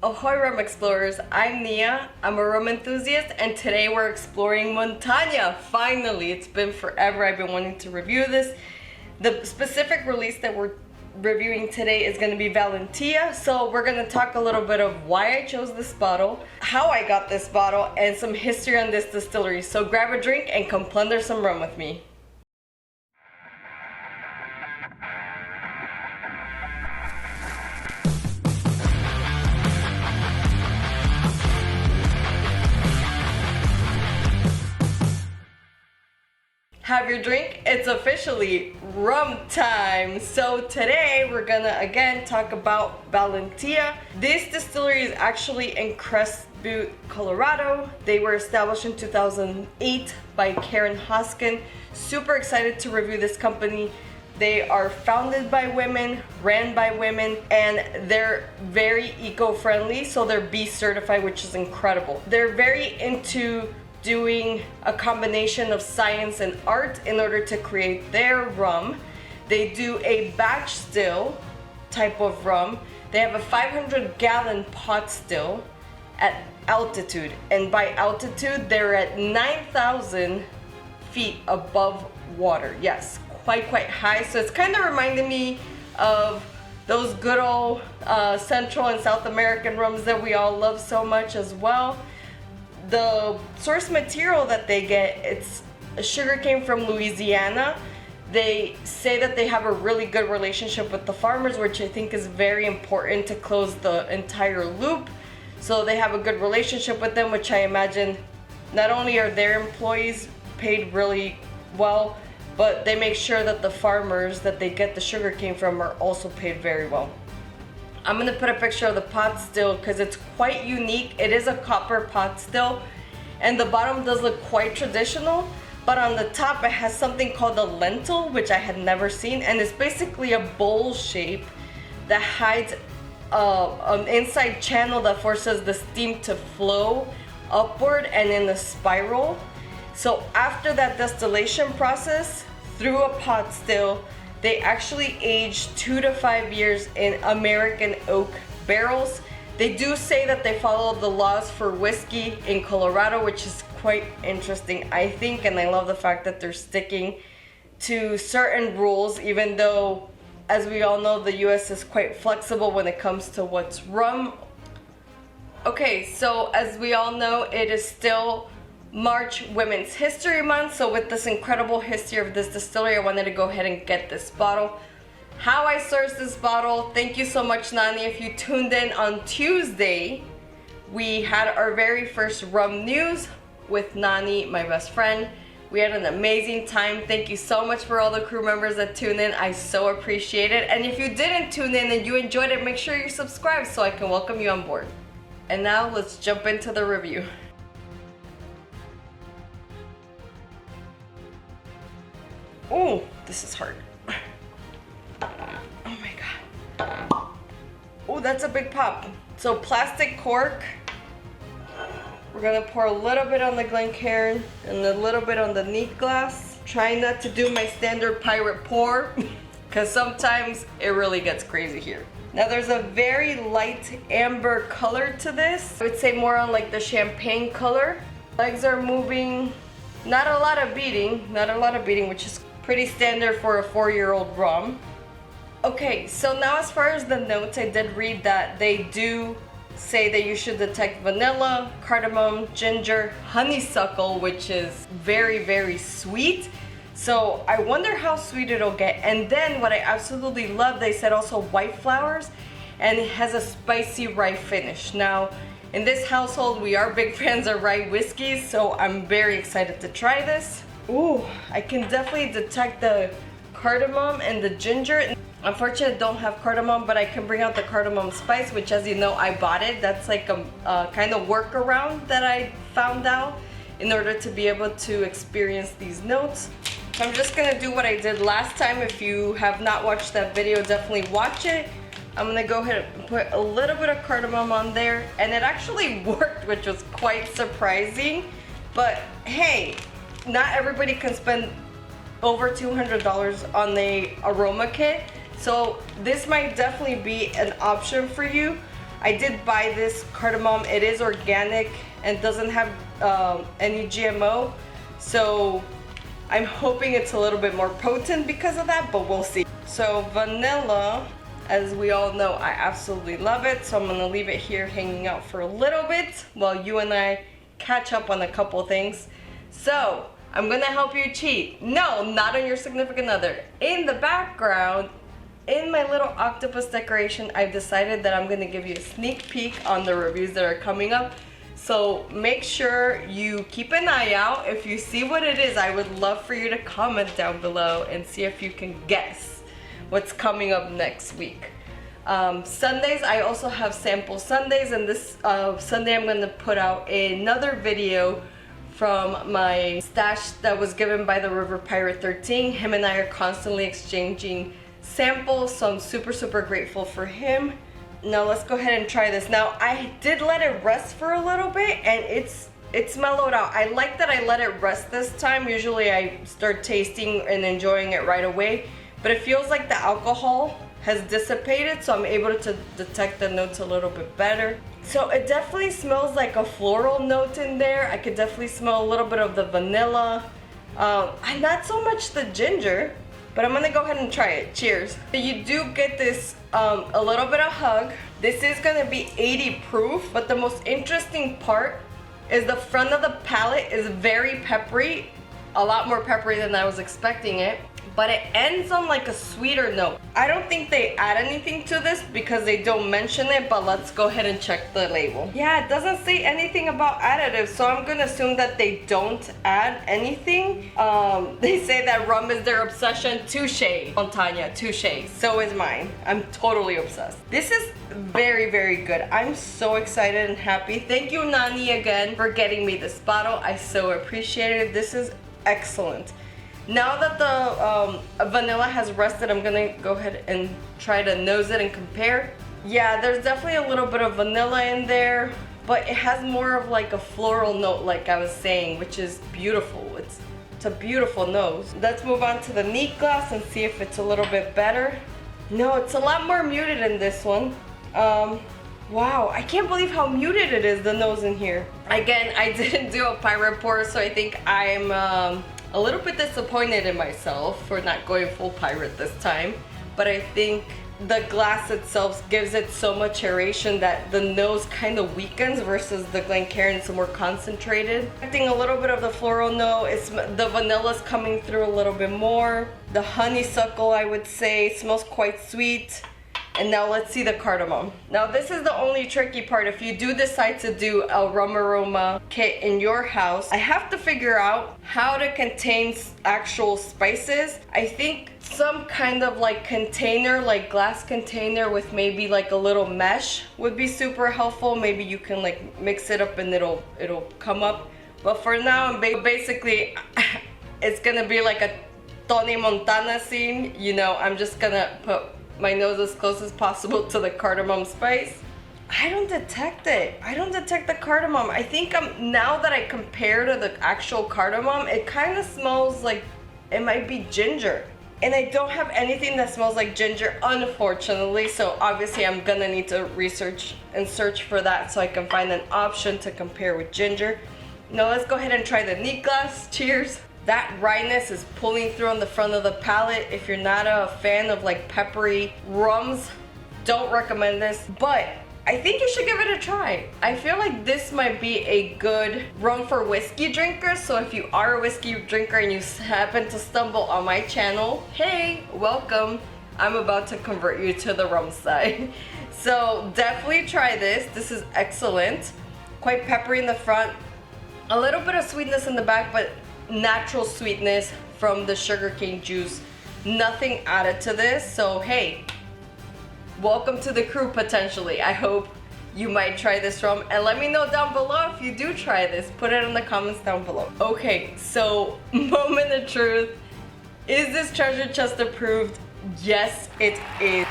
Ahoy rum explorers, I'm Nia, I'm a rum enthusiast, and today we're exploring Montanya. Finally, it's been forever, I've been wanting to review this. The specific release that we're reviewing today is going to be Valentia, so we're going to talk a little bit of why I chose this bottle, how I got this bottle, and some history on this distillery. So grab a drink and come plunder some rum with me. Have your drink, it's officially rum time. So today we're gonna again talk about Valentia. This distillery is actually in Crest Butte, Colorado. They were established in 2008 by Karen Hoskin. Super excited to review this company. They are founded by women, ran by women, and they're very eco-friendly, so they're B certified, which is incredible. They're very into doing a combination of science and art in order to create their rum. They do a batch still type of rum. They have a 500-gallon pot still at altitude, and by altitude they're at 9,000 feet above water. Yes, quite high. So it's kind of reminding me of those good old Central and South American rums that we all love so much as well. The source material that they get, it's sugar cane from Louisiana. They say that they have a really good relationship with the farmers, which I think is very important to close the entire loop. So they have a good relationship with them, which I imagine not only are their employees paid really well, but they make sure that the farmers that they get the sugar cane from are also paid very well. I'm gonna put a picture of the pot still because it's quite unique. It is a copper pot still, and the bottom does look quite traditional, but on the top it has something called a lentil, which I had never seen, and it's basically a bowl shape that hides an inside channel that forces the steam to flow upward and in a spiral. So after that distillation process through a pot still, they actually age 2 to 5 years in American oak barrels. They do say that they follow the laws for whiskey in Colorado, which is quite interesting, I think, and I love the fact that they're sticking to certain rules, even though, as we all know, the US is quite flexible when it comes to what's rum. Okay, so as we all know, it is still March Women's History Month, so with this incredible history of this distillery, I wanted to go ahead and get this bottle. How I sourced this bottle, thank you so much, Nani. If you tuned in on Tuesday, we had our very first rum news with Nani, my best friend. We had an amazing time. Thank you so much for all the crew members that tuned in. I so appreciate it. And if you didn't tune in and you enjoyed it, make sure you're subscribed so I can welcome you on board. And now let's jump into the review. Oh, this is hard. Oh my god. Oh, that's a big pop. So plastic cork. We're gonna pour a little bit on the Glencairn and a little bit on the neat glass. Try not to do my standard pirate pour because sometimes it really gets crazy here. Now there's a very light amber color to this. I would say more on like the champagne color. Legs are moving. Not a lot of beating, which is pretty standard for a 4-year-old rum. Okay, so now as far as the notes, I did read that they do say that you should detect vanilla, cardamom, ginger, honeysuckle, which is very sweet. So I wonder how sweet it'll get. And then what I absolutely love, they said also white flowers, and it has a spicy rye finish. Now, in this household, we are big fans of rye whiskeys, so I'm very excited to try this. Ooh, I can definitely detect the cardamom and the ginger. Unfortunately, I don't have cardamom, but I can bring out the cardamom spice, which, as you know, I bought it. That's like a kind of workaround that I found out in order to be able to experience these notes. So I'm just gonna do what I did last time. If you have not watched that video, definitely watch it. I'm gonna go ahead and put a little bit of cardamom on there, and it actually worked, which was quite surprising. But hey, not everybody can spend over $200 on the aroma kit, so this might definitely be an option for you. I did buy this cardamom. It is organic and doesn't have any GMO. So I'm hoping it's a little bit more potent because of that, but we'll see. So vanilla, as we all know, I absolutely love it. So I'm gonna leave it here hanging out for a little bit while you and I catch up on a couple things. So I'm gonna help you cheat. No, not on your significant other. In the background, in my little octopus decoration, I've decided that I'm gonna give you a sneak peek on the reviews that are coming up. So make sure you keep an eye out. If you see what it is, I would love for you to comment down below and see if you can guess what's coming up next week. Sundays, I also have sample Sundays, and this Sunday I'm gonna put out another video from my stash that was given by the River Pirate 13. Him and I are constantly exchanging samples, so I'm super grateful for him. Now let's go ahead and try this. Now I did let it rest for a little bit and it's mellowed out. I like that I let it rest this time. Usually I start tasting and enjoying it right away, but it feels like the alcohol has dissipated, so I'm able to detect the notes a little bit better. So it definitely smells like a floral note in there. I could definitely smell a little bit of the vanilla, and not so much the ginger, but I'm gonna go ahead and try it. Cheers. You do get this a little bit of hug. This is gonna be 80 proof, but the most interesting part is the front of the palate is very peppery, a lot more peppery than I was expecting it, but it ends on like a sweeter note. I don't think they add anything to this because they don't mention it, but let's go ahead and check the label. Yeah, it doesn't say anything about additives, so I'm gonna assume that they don't add anything. They say that rum is their obsession. Touche, Montanya, touche. So is mine. I'm totally obsessed. This is very good. I'm so excited and happy. Thank you, Nani, again for getting me this bottle. I so appreciate it. This is excellent. Now that the vanilla has rested, I'm gonna go ahead and try to nose it and compare. Yeah, there's definitely a little bit of vanilla in there, but it has more of like a floral note, like I was saying, which is beautiful. It's a beautiful nose. Let's move on to the neat glass and see if it's a little bit better. No, it's a lot more muted in this one. Wow, I can't believe how muted it is, the nose in here. Again, I didn't do a pirate pour, so I think I'm a little bit disappointed in myself for not going full pirate this time, but I think the glass itself gives it so much aeration that the nose kind of weakens versus the Glencairn is more concentrated. I think a little bit of the floral note, the vanilla's coming through a little bit more. The honeysuckle, I would say, smells quite sweet. And now let's see the cardamom. Now this is the only tricky part. If you do decide to do a rum aroma kit in your house, I have to figure out how to contain actual spices. I think some kind of like container, like glass container with maybe like a little mesh would be super helpful. Maybe you can like mix it up and it'll come up. But for now, I'm basically, it's gonna be like a Tony Montana scene. You know, I'm just gonna put my nose as close as possible to the cardamom spice. I don't detect it. I don't detect the cardamom. I think now that I compare to the actual cardamom, it kind of smells like it might be ginger. And I don't have anything that smells like ginger, unfortunately. So obviously I'm gonna need to research and search for that so I can find an option to compare with ginger. Now let's go ahead and try the neat glass. Cheers. That wryness is pulling through on the front of the palate. If you're not a fan of like peppery rums, don't recommend this, but I think you should give it a try. I feel like this might be a good rum for whiskey drinkers. So if you are a whiskey drinker and you happen to stumble on my channel, hey, welcome. I'm about to convert you to the rum side. So definitely try this. This is excellent. Quite peppery in the front, a little bit of sweetness in the back, but natural sweetness from the sugarcane juice. Nothing added to this. So hey, welcome to the crew potentially. I hope you might try this rum, and let me know down below if you do try this. Put it in the comments down below. Okay, so moment of truth. Is this treasure chest approved? Yes, it is.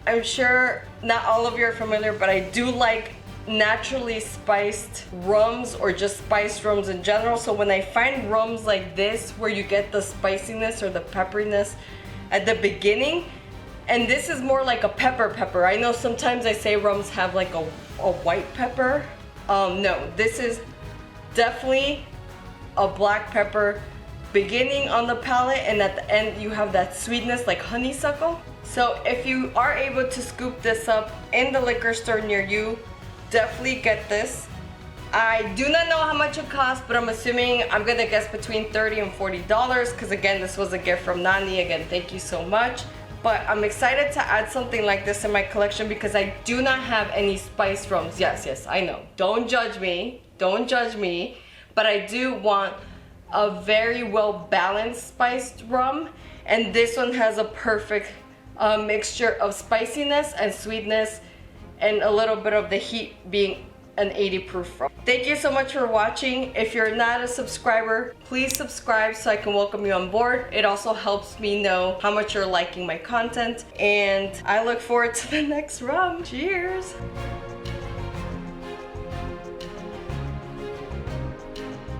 I'm sure not all of you are familiar, but I do like naturally spiced rums or just spiced rums in general. So when I find rums like this where you get the spiciness or the pepperiness at the beginning And this is more like a pepper. I know sometimes I say rums have like a white pepper. No, this is definitely a black pepper, beginning on the palate, and at the end you have that sweetness like honeysuckle. So if you are able to scoop this up in the liquor store near you, definitely get this. I do not know how much it costs, but I'm assuming, I'm gonna guess between $30 and $40, because again, this was a gift from Nani. Again, thank you so much. But I'm excited to add something like this in my collection because I do not have any spiced rums. Yes, I know. Don't judge me. Don't judge me. But I do want a very well balanced spiced rum. And this one has a perfect mixture of spiciness and sweetness and a little bit of the heat being an 80 proof rum. Thank you so much for watching. If you're not a subscriber, please subscribe so I can welcome you on board. It also helps me know how much you're liking my content, and I look forward to the next rum. Cheers!